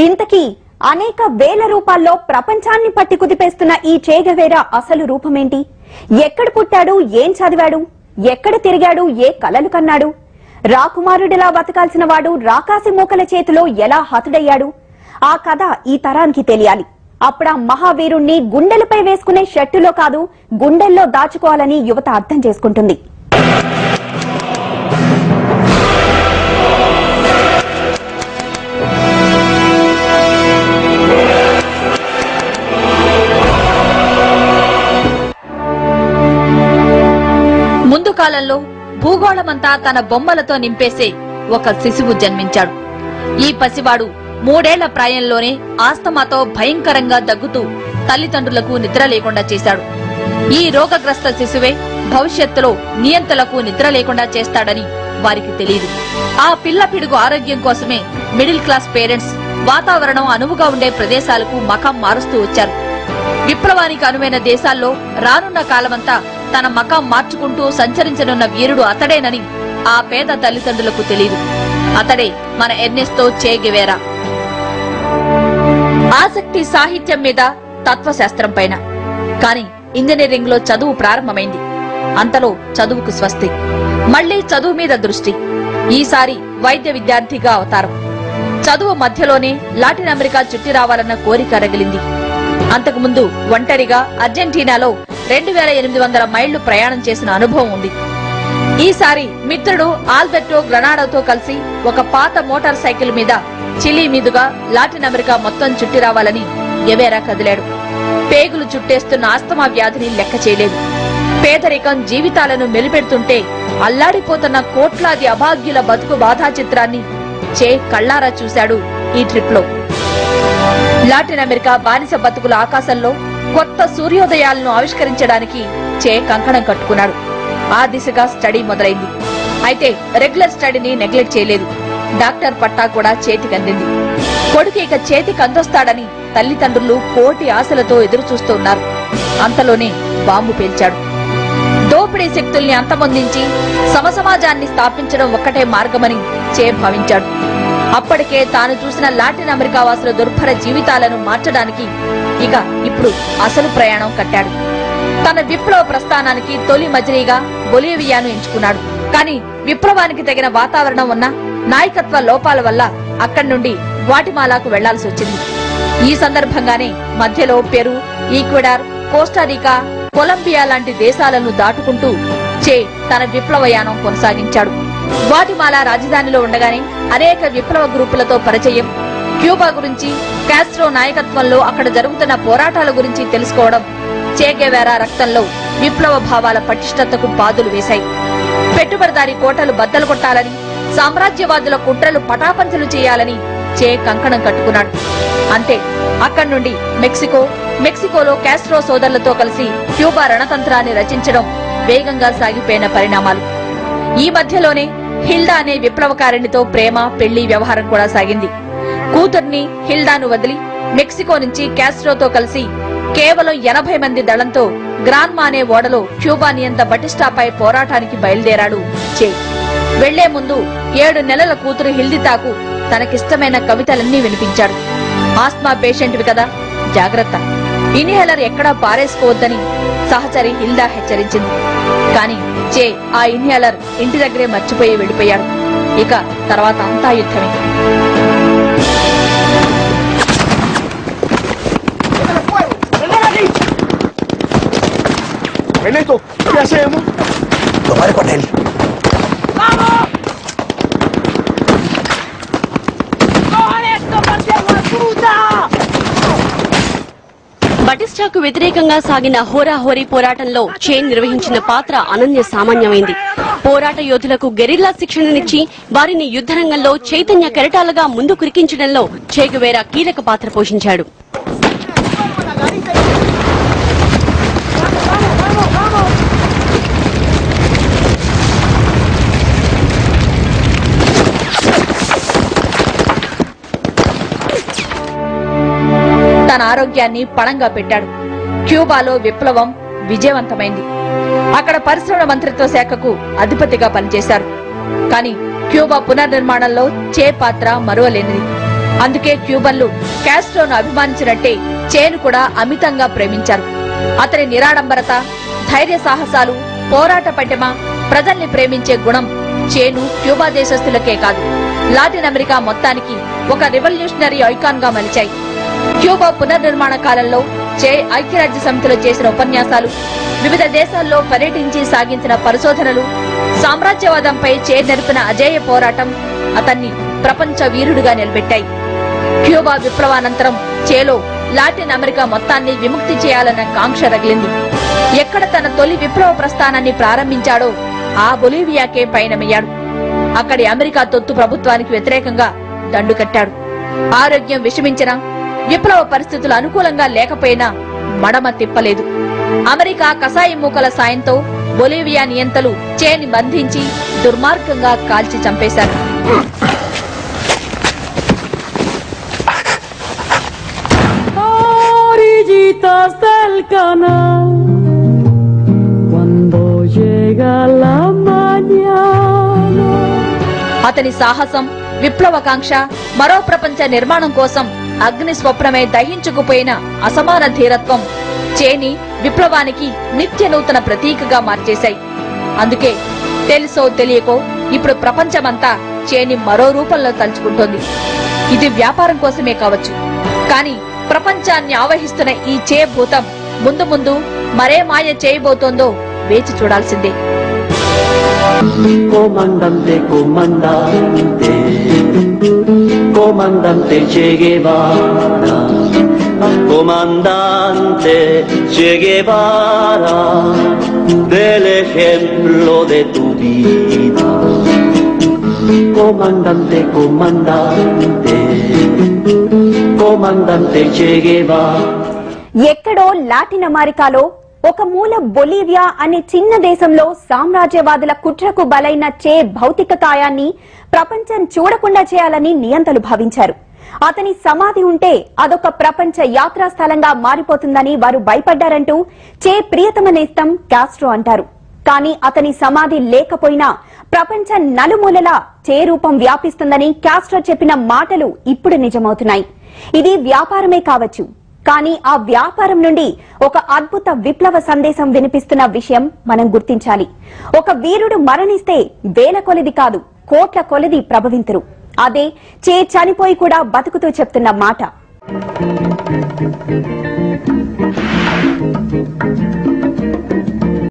ఇంతకీ అనేక వేల రూపాల్లో ప్రపంచాన్ని పట్టి కుదిపేస్తున్న ఈ చే గెవేరా అసలు రూపమేంటి? ఎక్కడ పుట్టాడు, ఏం చదివాడు, ఎక్కడ తిరిగాడు, ఏ కలలు కన్నాడు? రాకుమారుడిలా బతకాల్సిన వాడు రాకాసి మూకల చేతిలో ఎలా హతుడయ్యాడు? ఆ కథ ఈ తరానికి తెలియాలి. అప్పుడా మహావీరుణ్ణి గుండెలపై వేసుకునే షర్టులో కాదు, గుండెల్లో దాచుకోవాలని యువత అర్థం చేసుకుంటుంది. ముందు కాలంలో భూగోళమంతా తన బొమ్మలతో నింపేసే ఒక శిశువు జన్మించాడు. ఈ పసివాడు 3 ఏళ్ల ప్రాయంలోనే ఆస్తమాతో భయంకరంగా దగ్గుతూ తల్లిదండ్రులకు నిద్ర లేకుండా చేశాడు. ఈ రోగగ్రస్త శిశువే భవిష్యత్తులో నియంతలకు నిద్ర లేకుండా చేస్తాడని వారికి తెలియదు. ఆ పిల్ల పిడుగు ఆరోగ్యం కోసమే మిడిల్ క్లాస్ పేరెంట్స్ వాతావరణం అనువుగా ఉండే ప్రదేశాలకు మకాం మారుస్తూ వచ్చారు. విప్లవానికి అనువైన దేశాల్లో రానున్న కాలమంతా తన మకాం మార్చుకుంటూ సంచరించనున్న వీరుడు అతడేనని ఆ పేద తల్లిదండ్రులకు తెలియదు. అతడే మన ఎర్నెస్టో చే గెవేరా. ఆసక్తి సాహిత్యం మీద, తత్వశాస్త్రం పైన. కాని ఇంజనీరింగ్ లో చదువు ప్రారంభమైంది. అంతలో చదువుకు స్వస్తి. మళ్లీ చదువు మీద దృష్టి. ఈసారి వైద్య విద్యార్థిగా అవతారం. చదువు మధ్యలోనే లాటిన్ అమెరికా చుట్టి రావాలన్న కోరిక రగిలింది. అంతకుముందు ఒంటరిగా అర్జెంటీనాలో 2800 మైళ్లు ప్రయాణం చేసిన అనుభవం ఉంది. ఈసారి మిత్రుడు ఆల్బెర్టో గ్రనాడోతో కలిసి ఒక పాత మోటార్ సైకిల్ మీద చిలీ మీదుగా లాటిన్ అమెరికా మొత్తం చుట్టి రావాలని గెవేరా కదిలాడు. పేగులు చుట్టేస్తున్న ఆస్తమా వ్యాధిని లెక్క చేయలేదు. పేదరికం జీవితాలను మెలిపెడుతుంటే అల్లాడిపోతున్న కోట్లాది అభాగ్యుల బతుకు బాధా చిత్రాన్ని చే కళ్లారా చూశాడు ఈ ట్రిప్ లో. లాటిన్ అమెరికా బానిస బతుకుల ఆకాశంలో కొత్త సూర్యోదయాలను ఆవిష్కరించడానికి చే కంకణం కట్టుకున్నాడు. ఆ దిశగా స్టడీ మొదలైంది. అయితే రెగ్యులర్ స్టడీని నెగ్లెక్ట్ చేయలేదు. డాక్టర్ పట్టా కూడా చేతికందింది. కొడుకు ఇక చేతికి అందొస్తాడని తల్లిదండ్రులు కోటి ఆశలతో ఎదురు చూస్తున్నారు. అంతలోనే బాంబు పేల్చాడు. దోపిడీ శక్తుల్ని అంతమొందించి సమసమాజాన్ని స్థాపించడం ఒక్కటే మార్గమని చే భావించాడు. అప్పటికే తాను చూసిన లాటిన్ అమెరికా వాసుల దుర్భర జీవితాలను మార్చడానికి ఇప్పుడు అసలు ప్రయాణం కట్టాడు. తన విప్లవ ప్రస్థానానికి తొలి మజిలీగా బొలీవియాను ఎంచుకున్నాడు. కానీ విప్లవానికి తగిన వాతావరణం ఉన్న నాయకత్వ లోపాల వల్ల అక్కడి నుండి గ్వాటిమాలాకు వెళ్లాల్సి వచ్చింది. ఈ సందర్భంగానే మధ్యలో పెరు, ఈక్వెడార్, కోస్టారికా, కొలంబియా లాంటి దేశాలను దాటుకుంటూ చే తన విప్లవయానం కొనసాగించాడు. గ్వాటిమాలా రాజధానిలో ఉండగానే అనేక విప్లవ గ్రూపులతో పరిచయం, క్యూబా గురించి, కాస్ట్రో నాయకత్వంలో అక్కడ జరుగుతున్న పోరాటాల గురించి తెలుసుకోవడం చే గెవేరా రక్తంలో విప్లవ భావాల పటిష్టతకు బాదులు వేశాయి. పెట్టుబడిదారి కోటలు బద్దలు కొట్టాలని, సామ్రాజ్యవాదుల కుట్రలు పటాపంచలు చేయాలని చే కంకణం కట్టుకున్నాడు. అంతే, అక్కడి నుండి మెక్సికోలో కాస్ట్రో సోదరులతో కలిసి క్యూబా రణతంత్రాన్ని రచించడం వేగంగా సాగిపోయిన పరిణామాలు. ఈ మధ్యలోనే హిల్డా అనే విప్లవకారిణితో ప్రేమ, పెళ్లి వ్యవహారం కూడా సాగింది. కూతుర్ని హిల్డాను వదిలి మెక్సికో నుంచి కాస్ట్రోతో కలిసి కేవలం 80 మంది దళంతో గ్రాన్మా అనే ఓడలో క్యూబా నియంత బటిస్టాపై పోరాటానికి బయలుదేరాడు చే. వెళ్లే ముందు 7 నెలల కూతురు హిల్డితాకు తనకిష్టమైన కవితలన్నీ వినిపించాడు. ఆస్మా పేషెంట్వి కదా, జాగ్రత్త, ఇన్హేలర్ ఎక్కడా పారేసుకోవద్దని సహచరి హిల్డా హెచ్చరించింది. కాని చే ఆ ఇన్హేలర్ ఇంటి దగ్గరే మర్చిపోయి వెళ్లిపోయాడు. ఇక తర్వాత అంతా యుద్ధమే. Ernesto, ¿qué hacemos? Tomar con él. ¡Vamos! ¡Cojan esto, ¡de puta! బటిస్టాకు వ్యతిరేకంగా సాగిన హోరాహోరీ పోరాటంలో చే నిర్వహించిన పాత్ర అనన్య సామాన్యమైంది. పోరాట యోధులకు గెరిల్లా శిక్షణనిచ్చి వారిని యుద్ధరంగంలో చైతన్య కెరటాలుగా ముందు కురికించడంలో చే గెవేరా కీలక పాత్ర పోషించాడు. తన ఆరోగ్యాన్ని పణంగా పెట్టాడు. క్యూబాలో విప్లవం విజయవంతమైంది. అక్కడ పరిశ్రమల మంత్రిత్వ శాఖకు అధిపతిగా పనిచేశారు. కానీ క్యూబా పునర్నిర్మాణంలో చే పాత్ర మరువలేనిది. అందుకే క్యూబన్లు కాస్ట్రోను అభిమానించినట్టే చేను కూడా అమితంగా ప్రేమించారు. అతని నిరాడంబరత, ధైర్య సాహసాలు, పోరాట పటిమ, ప్రజల్ని ప్రేమించే గుణం చేను క్యూబా దేశస్థులకే కాదు, లాటిన్ అమెరికా మొత్తానికి ఒక రివల్యూషనరీ ఐకాన్ గా మలిచాయి. క్యూబా పునర్నిర్మాణ కాలంలో చే ఐక్యరాజ్య సమితిలో చేసిన ఉపన్యాసాలు, వివిధ దేశాల్లో పర్యటించి సాగించిన పరిశోధనలు, సామ్రాజ్యవాదంపై చే నెరిపిన అజేయ పోరాటం అతన్ని ప్రపంచ వీరుడిగా నిలబెట్టాయి. క్యూబా విప్లవానంతరం చేలో లాటిన్ అమెరికా మొత్తాన్ని విముక్తి చేయాలన్న కాంక్ష రగిలింది. ఎక్కడ తన తొలి విప్లవ ప్రస్థానాన్ని ప్రారంభించాడో ఆ బొలీవియాకే పయనమయ్యాడు. అక్కడి అమెరికా తొత్తు ప్రభుత్వానికి వ్యతిరేకంగా దండు కట్టాడు. ఆరోగ్యం విషమించిన, విప్లవ పరిస్థితులు అనుకూలంగా లేకపోయినా మడమ తిప్పలేదు. అమెరికా కసాయి మూకల సాయంతో బొలీవియా నియంతలు చేని బంధించి దుర్మార్గంగా కాల్చి చంపేశారు. అతని సాహసం, విప్లవకాంక్ష, మరో ప్రపంచ నిర్మాణం కోసం అగ్ని స్వప్నమే దహించుకుపోయిన అసమాన ధీరత్వం చేని విప్లవానికి నిత్య నూతన ప్రతీకగా మార్చేశాయి. అందుకే తెలుసో తెలియకో ఇప్పుడు ప్రపంచమంతా చేని మరో రూపంలో తలుచుకుంటోంది. ఇది వ్యాపారం కోసమే కావచ్చు, కానీ ప్రపంచాన్ని ఆవహిస్తున్న ఈ చే భూతం ముందు ముందు మరే మాయ చేయబోతోందో వేచి చూడాల్సిందే. Comandante, comandante, comandante Che Guevara, comandante Che Guevara, del ejemplo de tu vida. Comandante, comandante, comandante Che Guevara. ఎక్కడో లాటిన్ అమెరికాలో ఒక మూల బొలీవియా అనే చిన్న దేశంలో సామ్రాజ్యవాదుల కుట్రకు బలైన చే భౌతిక కాయాన్ని ప్రపంచం చూడకుండా చేయాలని నియంతలు భావించారు. అతని సమాధి ఉంటే అదొక ప్రపంచ యాత్రా స్థలంగా మారిపోతుందని వారు భయపడ్డారంటూ చే ప్రియతమ నేస్తం కాస్ట్రో అంటారు. కానీ అతని సమాధి లేకపోయినా ప్రపంచ నలుమూలలా చే రూపం వ్యాపిస్తుందని కాస్ట్రో చెప్పిన మాటలు ఇప్పుడు నిజమవుతున్నాయి. ఇది వ్యాపారమే కావచ్చు, కానీ ఆ వ్యాపారం నుండి ఒక అద్భుత విప్లవ సందేశం వినిపిస్తున్న విషయం మనం గుర్తించాలి. ఒక వీరుడు మరణిస్తే వేల కొలది కాదు, కోట్ల కొలది ప్రభవింతురు. అదే చే చనిపోయి కూడా బతుకుతూ చెప్తున్న మాట.